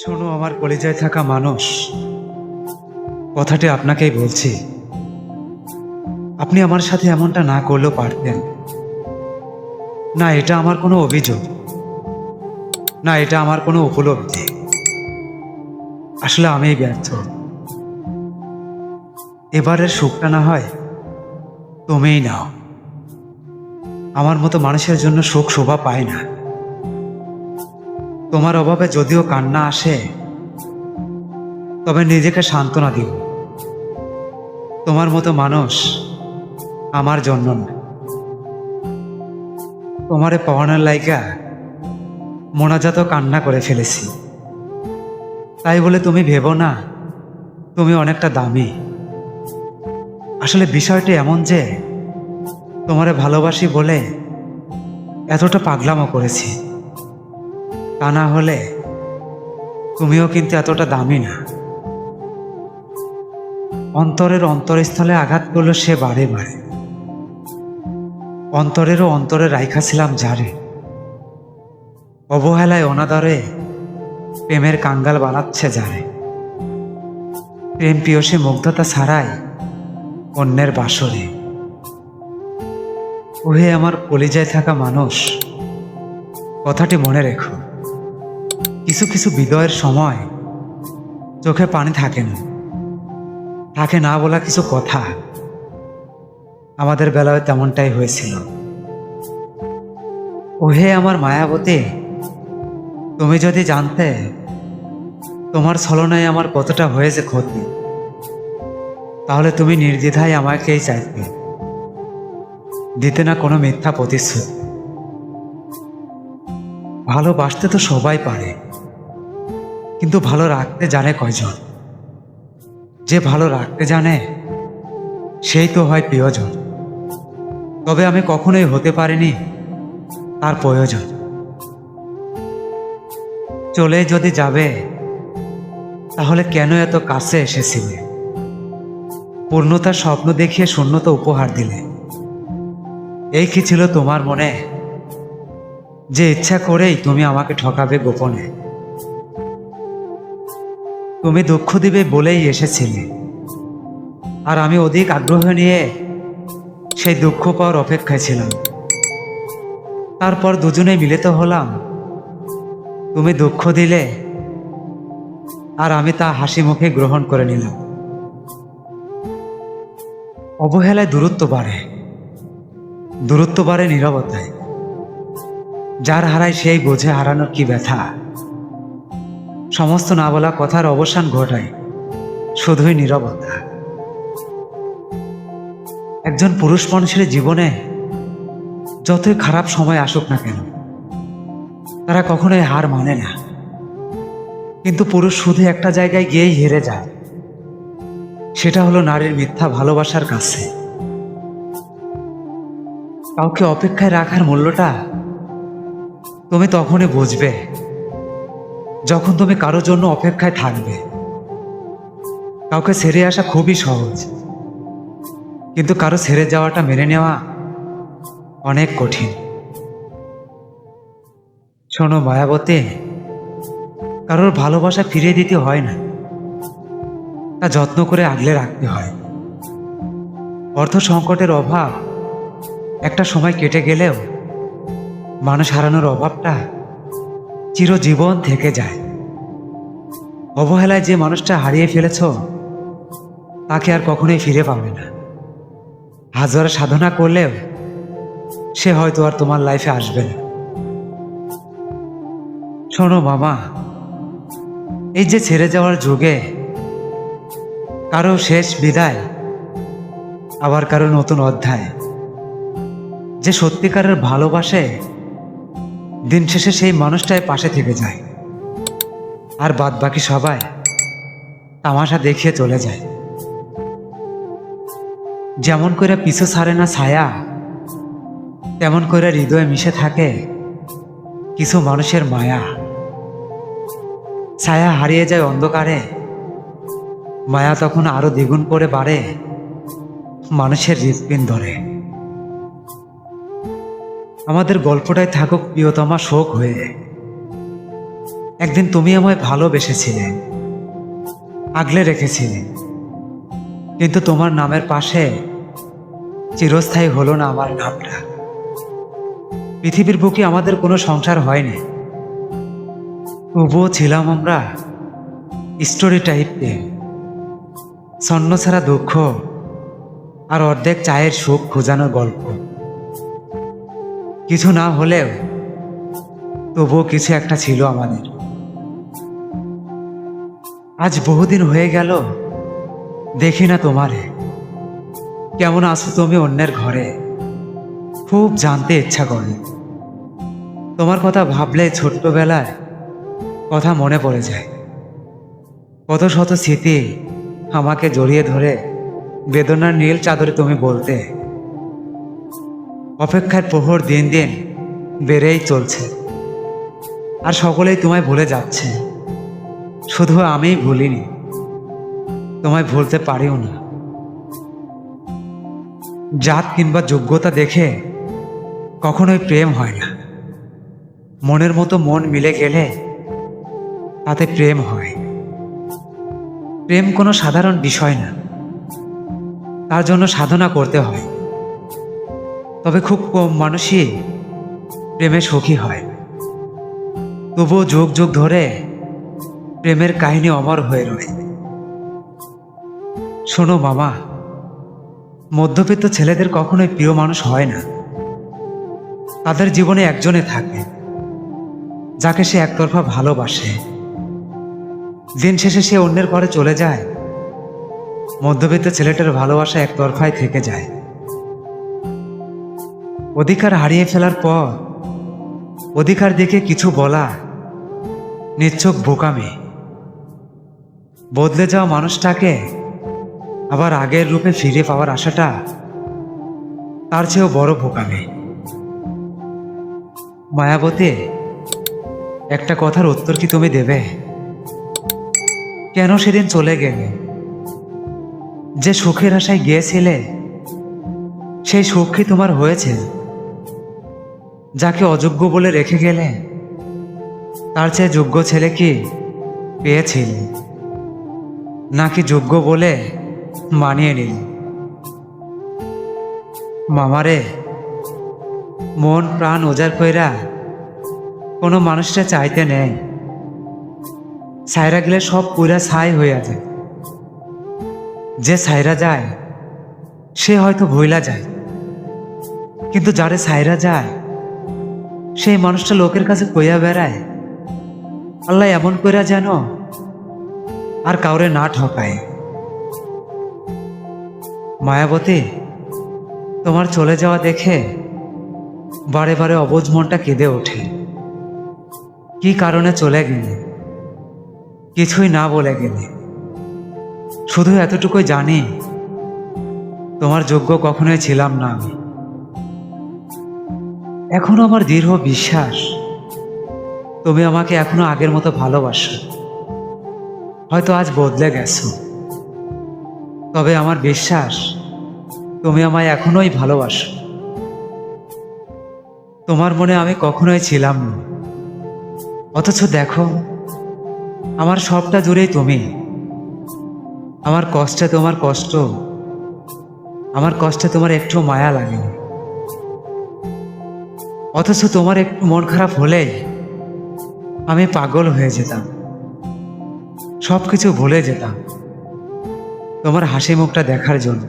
শোনো আমার কলিজায় থাকা মানুষ, কথাটি আপনাকেই বলছি। আপনি আমার সাথে এমনটা না করলেও পারতেন না। এটা আমার কোনো অভিযোগ না, এটা আমার কোনো উপলব্ধি। আসলে আমিই ব্যর্থ। এবারের সুখটা না হয় তুমিই নাও। আমার মতো মানুষের জন্য সুখ শোভা পায় না। তোমার অভাবে যদিও কান্না আসে, তবে নিজেকে সান্ত্বনা দিও। তোমার মতো মানুষ আমার জন্য না। তোমারে পাওয়ানোর লাইগা মোনাজাত কান্না করে ফেলেছি। তাই বলে তুমি ভেবো না তুমি অনেকটা দামি। আসলে বিষয়টি এমন যে তোমারে ভালোবাসি বলে এতটা পাগলামো করেছি। তা না হলে তুমিও কিন্তু এতটা দামি না। অন্তরের অন্তরস্থলে আঘাত করলো সে বারে বারে। অন্তরেরও অন্তরে রাইখা ছিলাম যারে, অবহেলায় অনাদরে প্রেমের কাঙ্গাল বানাচ্ছে যারে। প্রেম পিয়সী মুগ্ধতা ছাড়াই অন্যের বাসরে। ওহে আমার কলিজায় থাকা মানুষ, কথাটি মনে রেখো। কিছু কিছু বিদয়ের সময় চোখে পানি থাকে না, থাকে না বলা কিছু কথা। আমাদের বেলায় তেমনটাই হয়েছিল। ওহে আমার মায়াবতী, তুমি যদি জানতে তোমার ছলনায় আমার কতটা হয়েছে ক্ষতি, তাহলে তুমি নির্দ্বিধায় আমাকেই চাইতে, দিতে না কোনো মিথ্যা প্রতিশ্রুতি। ভালোবাসতে তো সবাই পারে, কিন্তু ভালো রাখতে জানে কয়জন? যে ভালো রাখতে জানে সেই তো হয় প্রিয়জন। তবে আমি কখনোই হতে পারিনি তার প্রয়োজন। চলে যদি যাবে তাহলে কেন এত কাছে এসেছিলে? পূর্ণতার স্বপ্ন দেখিয়ে শূন্যতা উপহার দিলে। এই কি ছিল তোমার মনে, যে ইচ্ছা করেই তুমি আমাকে ঠকাবে গোপনে? তুমি দুঃখ দিবে বলেই এসেছিলে, আর আমি অধিক আগ্রহ নিয়ে সেই দুঃখ পাওয়ার অপেক্ষায় ছিলাম। তারপর দুজনে মিলিত হলাম। তুমি দুঃখ দিলে আর আমি তা হাসি মুখে গ্রহণ করে নিলাম। অবহেলায় দূরত্ব বাড়ে নীরবতায়। যার হারায় সেই বোঝে হারানোর কি ব্যথা। সমস্ত না বলা কথার অবসান ঘটায় শুধুই নীরবতা। একজন পুরুষ মানুষের জীবনে যতই খারাপ সময় আসুক না কেন, তারা কখনোই হার মানে না। কিন্তু পুরুষ শুধু একটা জায়গায় গিয়েই হেরে যায়, সেটা হলো নারীর মিথ্যা ভালোবাসার কাছে। কাউকে অপেক্ষায় রাখার মূল্যটা তুমি তখনই বুঝবে যখন তুমি কারো জন্য অপেক্ষায় থাকবে। কাউকে ছেড়ে আসা খুবই সহজ, কিন্তু কারো ছেড়ে যাওয়াটা মেনে নেওয়া অনেক কঠিন। শোনো মায়াবতী, কারোর ভালোবাসা ফিরিয়ে দিতে হয় না, তা যত্ন করে আগলে রাখতে হয়। অর্থ সংকটের অভাব একটা সময় কেটে গেলেও মানুষ হারানোর অভাবটা চিরজীবন থেকে যায়। অবহেলায় যে মানুষটা হারিয়ে ফেলেছ তাকে আর কখনোই ফিরে পাবে না। হাজার সাধনা করলেও সে হয়তো আর তোমার লাইফে আসবে না। শোনো মামা, এই যে ছেড়ে যাওয়ার যুগে কারো শেষ বিদায়, আবার কারো নতুন অধ্যায়। যে সত্যিকারের ভালোবাসে দিন শেষে সেই মানুষটাই পাশে থেকে যায়, আর বাদ বাকি সবাই তামাশা দেখিয়ে চলে যায়। যেমন করে পিছু ছাড়ে না ছায়া, তেমন করে হৃদয়ে মিশে থাকে কিছু মানুষের মায়া। ছায়া হারিয়ে যায় অন্ধকারে, মায়া তখন আরো দ্বিগুণ করে বাড়ে মানুষের হৃৎপিণ্ডে। আমাদের গল্পটাই থাকুক প্রিয়তমা শোক হয়ে, একদিন তুমি আমায় ভালোবেসেছিলে, আগলে রেখেছিলে, কিন্তু তোমার নামের পাশে চিরস্থায়ী হলো না আমার নামটা। পৃথিবীর বুকে আমাদের কোনো সংসার হয়নি, তবুও ছিলাম আমরা স্টোরি টাইপ প্রেম। ছন্ন ছাড়া দুঃখ আর অর্ধেক চায়ের সুখ খোঁজানোর গল্প। কিছু না হলেও তবুও কিছু একটা ছিল আমাদের। আজ বহুদিন হয়ে গেল দেখি না তোমারে। কেমন আছো তুমি অন্যের ঘরে? খুব জানতে ইচ্ছা করে। তোমার কথা ভাবলে ছোট্টবেলায় কথা মনে পড়ে যায়। কত শত স্মৃতি আমাকে জড়িয়ে ধরে বেদনার নীল চাদরে তুমি বলতে, অপেক্ষার প্রহর দিন দিন বেড়েই চলছে, আর সকলেই তোমায় ভুলে যাচ্ছে। শুধু আমিই ভুলিনি, তোমায় ভুলতে পারিও না। জাত কিংবা যোগ্যতা দেখে কখনোই প্রেম হয় না। মনের মতো মন মিলে গেলে তাতে প্রেম হয়। প্রেম কোনো সাধারণ বিষয় না, তার জন্য সাধনা করতে হয়। তবে খুব কম মানুষই প্রেমে সুখী হয়। তবুও যুগ যুগ ধরে প্রেমের কাহিনী অমর হয়ে রয়। শোনো মামা, মধ্যবিত্ত ছেলেদের কখনোই প্রিয় মানুষ হয় না। তাদের জীবনে একজনে থাকে যাকে সে একতরফা ভালোবাসে। দিন শেষে সে অন্যের ঘরে চলে যায়, মধ্যবিত্ত ছেলেটার ভালোবাসা একতরফাই থেকে যায়। অধিকার হারিয়ে ফেলার পর অধিকার দেখে কিছু বলা নিছক বোকামি। বদলে যাওয়া মানুষটাকে আবার আগের রূপে ফিরে পাওয়ার আশাটা তার চেয়েও বড় বোকামি। মায়াবতী, একটা কথার উত্তর কি তুমি দেবে? কেন সেদিন চলে গেলে? যে সুখের আশায় গিয়েছিলে সেই সুখ কি তোমার হয়েছে? যাকে অযোগ্য বলে রেখে গেলে তার চেয়ে যোগ্য ছেলে কি পেয়েছিলে, নাকি যোগ্য বলে মানিয়ে নিলে? মামারে, মন প্রাণ উজাড় কইরা কোনো মানুষটা চাইতে নেই। সাইরা গেলে সব পুরা ছাই হইয়া যায়। যে সাইরা যায় সে হয়তো ভইলা যায়, কিন্তু যারে সাইরা যায় সেই মানুষটা লোকের কাছে কইয়া বেড়ায়, আল্লাহ এমন কইরা যেন আর কাউরে না ঠকায়। মায়াবতী, তোমার চলে যাওয়া দেখে বারে বারে অবুঝ মনটা কেঁদে ওঠে। কি কারণে চলে গেলে? কিছুই না বলে গেলে। শুধু এতটুকুই জানি, তোমার যোগ্য কখনোই ছিলাম না আমি। এখনো আমার দৃঢ় বিশ্বাস তুমি আমাকে এখনো আগের মতো ভালোবাসো। হয়তো আজ বদলে গেছো, তবে আমার বিশ্বাস তুমি আমায় এখনোই ভালোবাসো। তোমার মনে আমি কখনোই ছিলাম না, অথচ দেখো আমার সবটা জুড়েই তুমি। আমার কষ্টে তোমার কষ্ট, আমার কষ্টে তোমার একটু মায়া লাগেনি। অথচ তোমার একটু মন খারাপ হলেই আমি পাগল হয়ে যেতাম, সব কিছু ভুলে যেতাম তোমার হাসি মুখটা দেখার জন্য।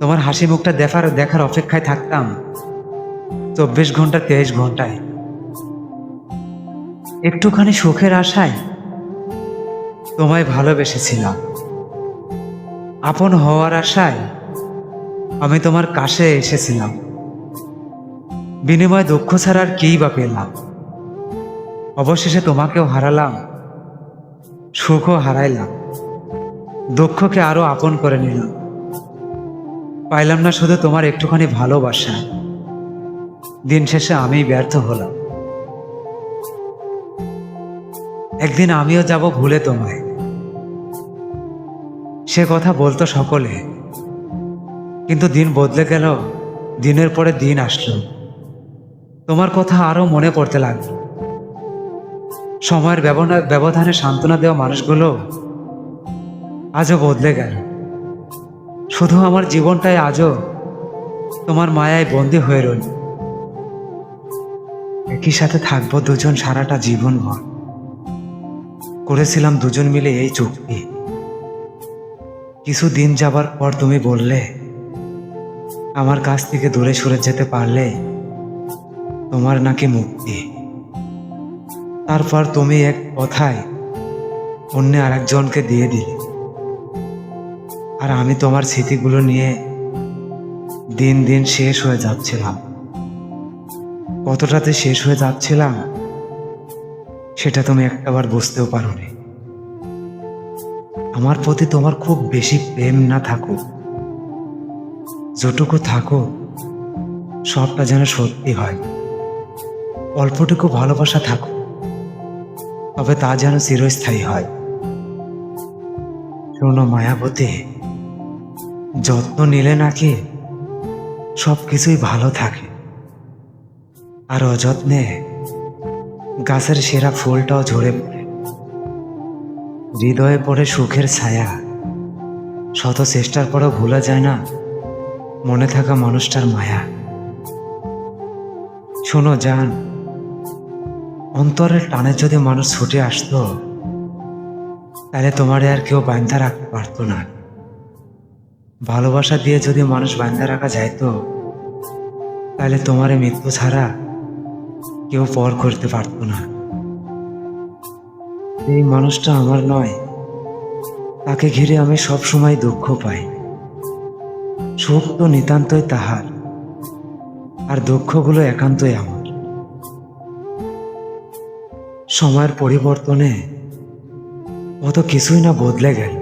তোমার হাসি মুখটা দেখার অপেক্ষায় থাকতাম 24 ঘন্টা 23 ঘন্টায়। একটুখানি সুখের আশায় তোমায় ভালোবেসেছিলাম। আপন হওয়ার আশায় আমি তোমার কাছে এসেছিলাম। বিনিময় দুঃখ ছাড়া আর কিই বা পেলাম? অবশেষে তোমাকেও হারালাম, সুখও হারাইলাম, দুঃখকে আরো আপন করে নিলাম। পাইলাম না শুধু তোমার একটুখানি ভালোবাসা। দিন শেষে আমিই ব্যর্থ হলাম। একদিন আমিও যাব ভুলে তোমায়, সে কথা বলতো সকলে। কিন্তু দিন বদলে গেল, দিনের পরে দিন আসলো, তোমার কথা আরো মনে পড়তে লাগলো। সময়ের ব্যবধানে সান্ত্বনা দেওয়া মানুষগুলো আজও বদলে গেল। শুধু আমার জীবনটাই আজও তোমার মায়ায় বন্দী হয়ে রইল। একই সাথে থাকবো দুজন সারাটা জীবন ভর। করেছিলাম দুজন মিলে এই চুক্তি। কিছু দিন যাবার পর তুমি বললে, আমার কাছ থেকে দূরে সরে যেতে পারলে তোমার নাকি মুক্তি। তারপর তুমি এক কথায় অন্য আরেকজনকে দিয়ে দিলে। আর আমি তোমার স্মৃতিগুলো নিয়ে দিন দিন শেষ হয়ে যাচ্ছিলাম। কতটাতে শেষ হয়ে যাচ্ছিলাম সেটা তুমি একটাবার বুঝতেও পারোনি। আমার প্রতি তোমার খুব বেশি প্রেম না থাকুক, যেটুকু থাকুক সবটা যেন সত্যি হয়। অল্পটুকু ভালোবাসা থাকুক, তবে তা যেন চিরস্থায়ী হয়। শোনো মায়াবতী, যত্ন নিলে নাকি সবকিছুই ভালো থাকে, আর অযত্নে গাছের সেরা ফুলটাও ঝরে পড়ে। হৃদয়ে পড়ে সুখের ছায়া, শত চেষ্টার পরেও ভোলা যায় না মনে থাকা মানুষটার মায়া। শোনো জান, অন্তরের টানে যদি মানুষ ছুটে আসতো, তাহলে তোমারে আর কেউ বাঁধা রাখতে পারতো না। ভালোবাসা দিয়ে যদি মানুষ বাঁধা রাখা যাইতো, তাহলে তোমারে মৃত্যু ছাড়া কেউ পর করতে পারতো না। এই মানুষটা আমার নয়, তাকে ঘিরে আমি সবসময় দুঃখ পাই। সুখ তো নিতান্তই তাহার, আর দুঃখগুলো একান্তই আমার। সময়ের পরিবর্তনে কত কিছুই না বদলে গেল।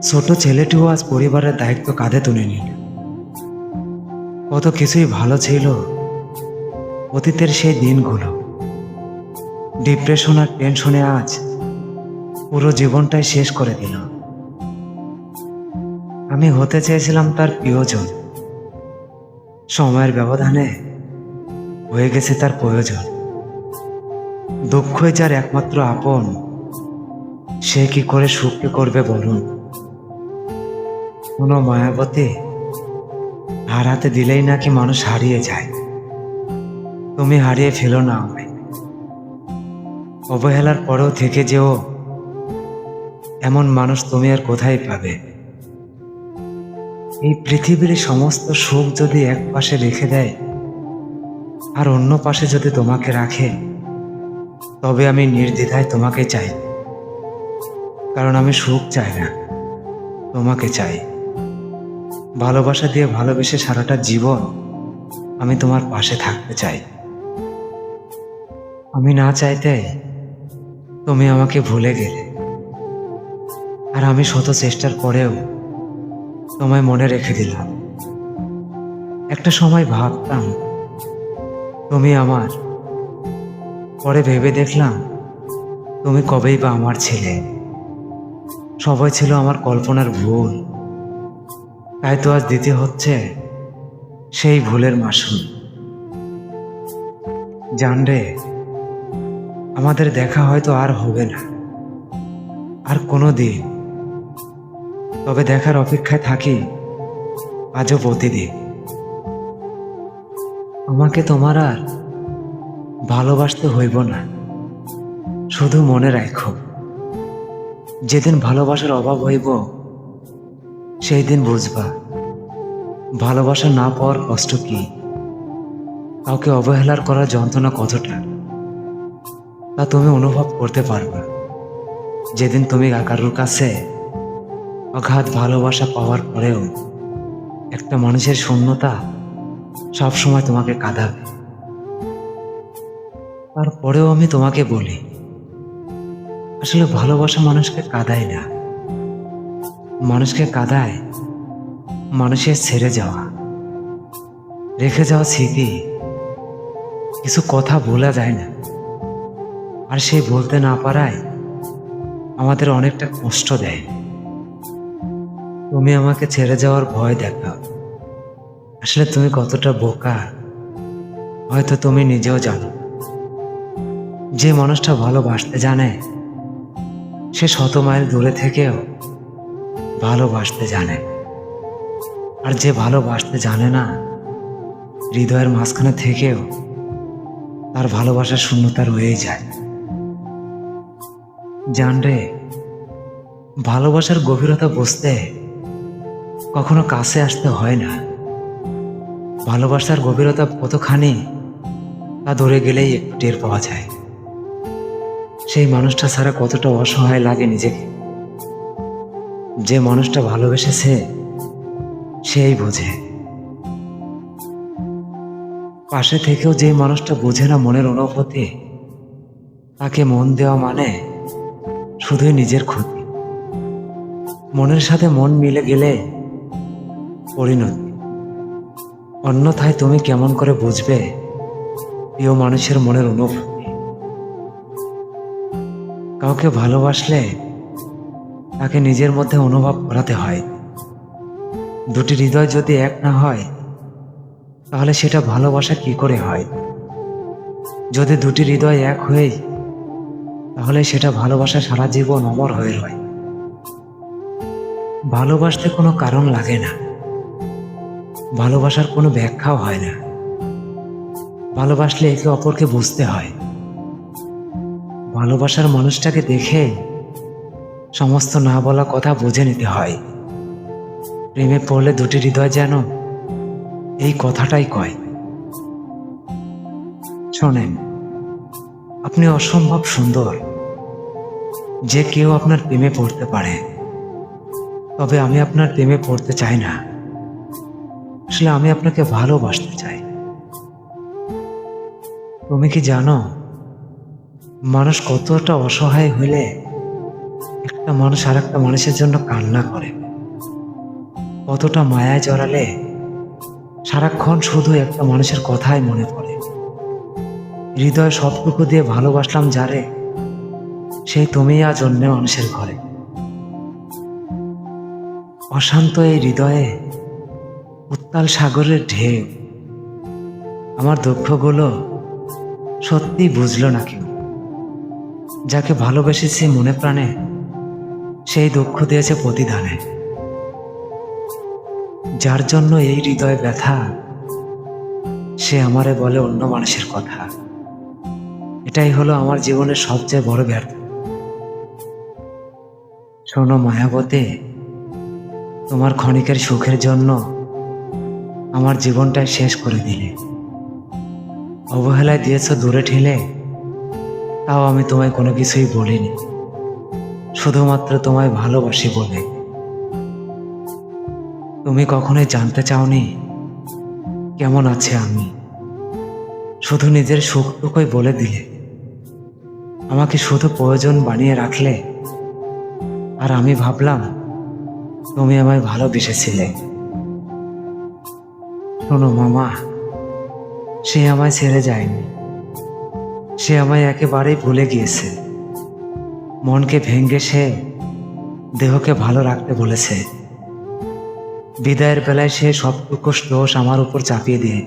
ছোট ছেলেটিও আজ পরিবারের দায়িত্ব কাঁধে তুলে নিল। কত কিছুই ভালো ছিল অতীতের সেই দিনগুলো। ডিপ্রেশন আর টেনশনে আজ পুরো জীবনটাই শেষ করে দিল। আমি হতে চেয়েছিলাম তার প্রিয়জন, সময়ের ব্যবধানে হয়ে গেছে তার প্রয়োজন। দুঃখই যার একমাত্র আপন, সে কি করে সুখকে করবে বলুন। কোনো মায়াবতী, হারাতে দিলেই নাকি মানুষ হারিয়ে যায়। তুমি হারিয়ে ফেলো না আমায়। অবহেলার পরেও থেকে যেও এমন মানুষ তুমি আর কোথায় পাবে। এই পৃথিবীর সমস্ত সুখ যদি এক পাশে রেখে দেয় আর অন্য পাশে যদি তোমাকে রাখে, তবে আমি নির্দ্বিধায় তোমাকে চাই। কারণ আমি সুখ চাই না, তোমাকে চাই। ভালোবাসা দিয়ে ভালোবেসে সারাটা জীবন আমি তোমার পাশে থাকতে চাই। আমি না চাইতে তুমি আমাকে ভুলে গেলে, আর আমি শত চেষ্টার পরেও তোমায় মনে রেখে দিলাম। একটা সময় ভাবতাম তুমি আমার, পরে ভেবে দেখলাম তুমি কবেই বা আমার ছেলে। সবাই ছিল আমার কল্পনার ভুল, তাই তো আজ দিতে হচ্ছে সেই ভুলের মাসুল। জানরে, আমাদের দেখা হয়তো আর হবে না, আর কোনো দিন। তবে দেখার অপেক্ষায় থাকি আজও প্রতিদিন। আমাকে তোমার আর ভালোবাসতে হইব না, শুধু মনে রাখো, যেদিন ভালোবাসার অভাব হইব সেই দিন বুঝবা ভালোবাসা না পাওয়ার কষ্ট কি, কাউকে অবহেলার করার যন্ত্রণা কতটা, তা তুমি অনুভব করতে পারবা যেদিন তুমি কারোর কাছে অগাধ ভালোবাসা পাওয়ার পরেও একটা মানুষের শূন্যতা সবসময় তোমাকে কাঁদাবে। তারপরেও আমি তোমাকে বলি, আসলে ভালোবাসা মানুষকে কাঁদায় না, মানুষকে কাঁদায় মানুষের ছেড়ে যাওয়া, রেখে যাওয়া স্মৃতি। কিছু কথা ভোলা যায় না, আর সেই বলতে না পারায় আমাদের অনেকটা কষ্ট দেয়। তুমি আমাকে ছেড়ে যাওয়ার ভয় দেখাও, আসলে তুমি কতটা বোকা হয়তো তুমি নিজেও জানো। যে মানুষটা ভালোবাসতে জানে সে শত মাইল দূরে থেকেও ভালোবাসতে জানে, আর যে ভালোবাসতে জানে না হৃদয়ের মাঝখানে থেকেও তার ভালোবাসার শূন্যতা রয়েই যায়। জানরে, ভালোবাসার গভীরতা বুঝতে কখনো কাছে আসতে হয় না। ভালোবাসার গভীরতা কতখানি তা ধরে গেলেই একটু টের পাওয়া যায়। সেই মানুষটা ছাড়া কতটা অসহায় লাগে নিজেকে, যে মানুষটা ভালোবেসেছে সেই বোঝে। পাশে থেকেও যে মানুষটা বোঝে না মনের অনুভূতি, তাকে মন দেওয়া মানে শুধুই নিজের ক্ষতি। মনের সাথে মন মিলে গেলে পরিণতি, অন্যথায় তুমি কেমন করে বুঝবে প্রিয় মানুষের মনের অনুভূতি? কাউকে ভালোবাসলে তাকে নিজের মধ্যে অনুভব করাতে হয়। দুটি হৃদয় যদি এক না হয় তাহলে সেটা ভালোবাসা কি করে হয়? যদি দুটি হৃদয় এক হয়ে তাহলে সেটা ভালোবাসা সারা জীবন অমর হয়ে রয়। ভালোবাসতে কোনো কারণ লাগে না, ভালোবাসার কোনো ব্যাখ্যাও হয় না। ভালোবাসলে একে অপরকে বুঝতে হয়। ভালোবাসার মানুষটাকে দেখে সমস্ত না বলা কথা বুঝে নিতে হয়। প্রেমে পড়লে দুটি হৃদয় যেন এই কথাটাই কয়। শোনেন, আপনি অসম্ভব সুন্দর, যে কেউ আপনার প্রেমে পড়তে পারে। তবে আমি আপনার প্রেমে পড়তে চাই না, আসলে আমি আপনাকে ভালোবাসতে চাই। তুমি কি জানো মানুষ কতটা অসহায় হইলে একটা মানুষ আর একটা মানুষের জন্য কান্না করে? কতটা মায়ায় জড়ালে সারাক্ষণ শুধু একটা মানুষের কথাই মনে পড়ে। হৃদয় সবটুকু দিয়ে ভালোবাসলাম যারে, সেই তুমি আজ অন্য মানুষের ঘরে। অশান্ত এই হৃদয়ে উত্তাল সাগরের ঢেউ, আমার দুঃখগুলো সত্যি বুঝলো না কেউ। যাকে ভালোবেসেছি মনে প্রাণে, সেই দুঃখ দিয়েছে প্রতিদানে। যার জন্য এই হৃদয় ব্যথা, সে আমারে বলে অন্য মানুষের কথা। এটাই হলো আমার জীবনের সবচেয়ে বড় ব্যর্থ। শোনো মায়াবতী, তোমার ক্ষণিকের সুখের জন্য আমার জীবনটাই শেষ করে দিলে। অবহেলায় দিয়েছ দূরে ঠেলে, তাও আমি তোমায় কোনো কিছুই বলিনি, শুধুমাত্র তোমায় ভালোবাসি বলে। তুমি কখনোই জানতে চাওনি কেমন আছে আমি, শুধু নিজের সুখটুকুই বলে দিলে। আমাকে শুধু প্রয়োজন বানিয়ে রাখলে, আর আমি ভাবলাম তুমি আমায় ভালোবেসেছিলে। শোনো মামা, সে আমায় ছেড়ে যায়নি, সে আমায় একেবারেই ভুলে গিয়েছে। মনকে ভেঙে সে দেহকে ভালো রাখতে বলেছে। বিদায়ের বেলায় সে সবটুকু দোষ আমার উপর চাপিয়ে দিয়ে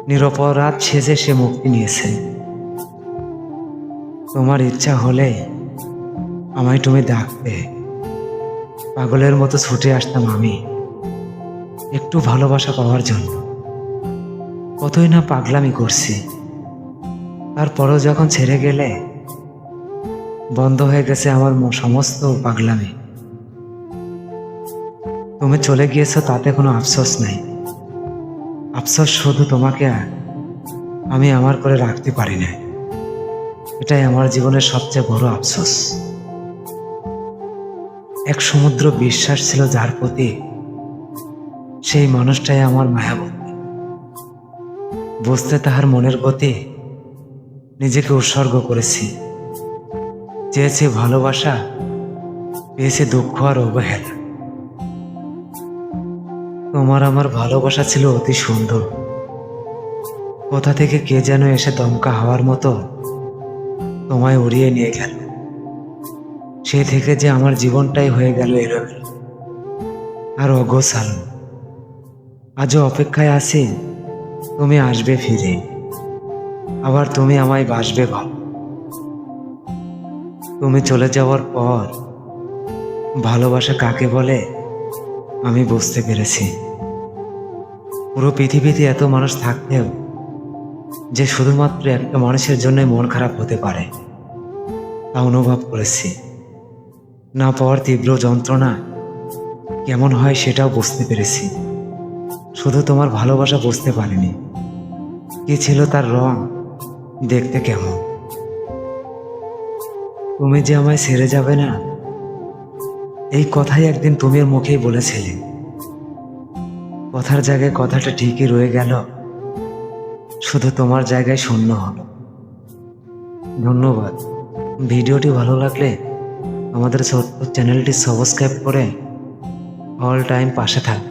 নিরপরাধ সেজে সে মুক্তি নিয়েছে। তোমার ইচ্ছা হলে আমায় তুমি ডাকতে, পাগলের মতো ছুটে আসতাম আমি একটু ভালোবাসা পাওয়ার জন্য। কতই না পাগলামি করছি, তারপরেও যখন ছেড়ে গেলে বন্ধ হয়ে গেছে আমার সমস্ত পাগলামি। তুমি চলে গিয়েছো তাতে কোনো আফসোস নাই, আফসোস শুধু তোমাকে আমি আমার করে রাখতে পারি না। এটাই আমার জীবনের সবচেয়ে বড় আফসোস। এক সমুদ্র বিশ্বাস ছিল যার প্রতি, সেই মানুষটাই আমার মায়াবতী। বুঝতে তাহার মনের গতি নিজেকে উৎসর্গ করেছি। চেয়েছি ভালোবাসা, পেয়েছি দুঃখ আর অবহেলা। তোমার আমার ভালোবাসা ছিল অতি সুন্দর, কোথা থেকে কে যেন এসে দমকা হাওয়ার মতো তোমায় উড়িয়ে নিয়ে গেল। সে থেকে যে আমার জীবনটাই হয়ে গেল এলোমেলো আর অগোছালো। আজও অপেক্ষায় আছি তুমি আসবে ফিরে, আবার তুমি আমায় বাসবে ভালো। তুমি চলে যাওয়ার পর ভালোবাসা কাকে বলে আমি বুঝতে পেরেছি। পুরো পৃথিবীতে এত মানুষ থাকতেও যে শুধুমাত্র একটা মানুষের জন্যই মন খারাপ হতে পারে তা অনুভব করেছি। না পাওয়ার তীব্র যন্ত্রণা কেমন হয় সেটাও বুঝতে পেরেছি। শুধু তোমার ভালোবাসা বুঝতে পারিনি কি ছিল তার রং, দেখতে কেমন। তুমি যে আমায় ছেড়ে যাবে না, এই কথাই একদিন তুমি ওর মুখেই বলেছিলে। কথার জায়গায় কথাটা ঠিকই রয়ে গেল, শুধু তোমার জায়গায় শূন্য হলো। ধন্যবাদ। ভিডিওটি ভালো লাগলে আমাদের ছোট্ট চ্যানেলটি সাবস্ক্রাইব করে অল টাইম পাশে থাকবে।